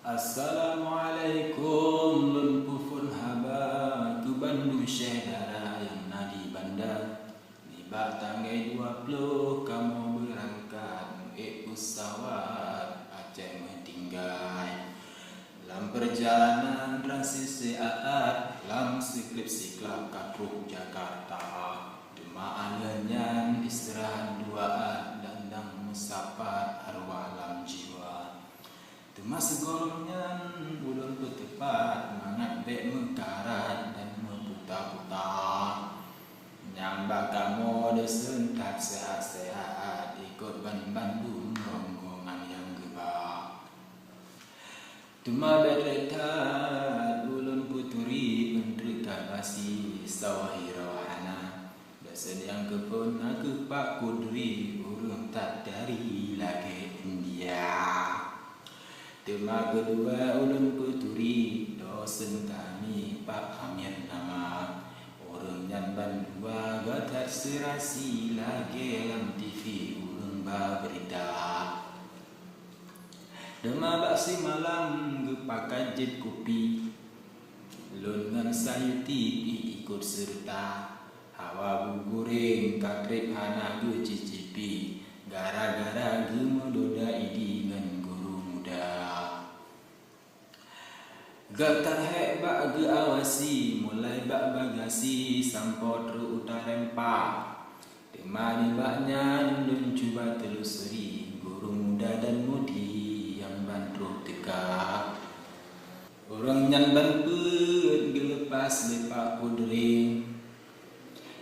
Assalamualaikum lumpufun haba tu Bandung Syedara yang nadi bandar di bak tanggal 20 kamu berangkat pesawat Aceh mentinggal dalam perjalanan transisi aat dalam skripsi kelab Katruk Jakarta jemaah lenyan istirahat duaan dan musapat arwah alam jiwa. Temas golongan ulun bertepat mangat bek mengkarat dan meputar-putar. Nyambak kamu desentak sehat-sehat ikut Bandung rombongan yang gebak. Tuma beretat ulun puturi penderikat basi sawahi rohana. Besediang kepun aku pak kudri urung tak dari lagi India. Tema kedua ulun puturi dosen kami Pak Amir nama orang yang bandua gatar serasi lagi dalam TV ulun berita. Dema baksi malam gepakan jet kopi ulun ngan sayu TV ikut serta hawa goreng kakrip hana ge cicipi gara-gara ge medoda idi ngan guru muda. Gatar hebat ge awasi mulai bak bagasi sampot ru utarempa. Tema di baknya dun cuba telusuri guru muda dan mudi yang bandruk tegak. Orang yang banpun gelepas lepak kudring.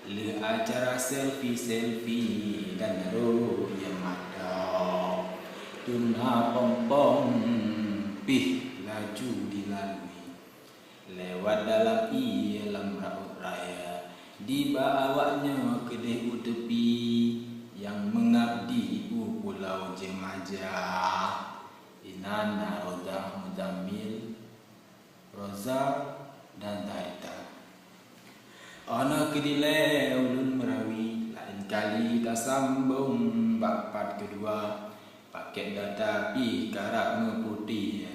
Le acara selfie dan roh yang mata. Tuna pompong pih laju dilalui lewat dalam ialam raut raya di bawahnya kedai utepi yang mengabdi pulau Jemaja Inana Roza Muzammil Roza dan Tarita. Ana kedile ulun merawi lain kali tak sambung bapat kedua paket data pi karak meputih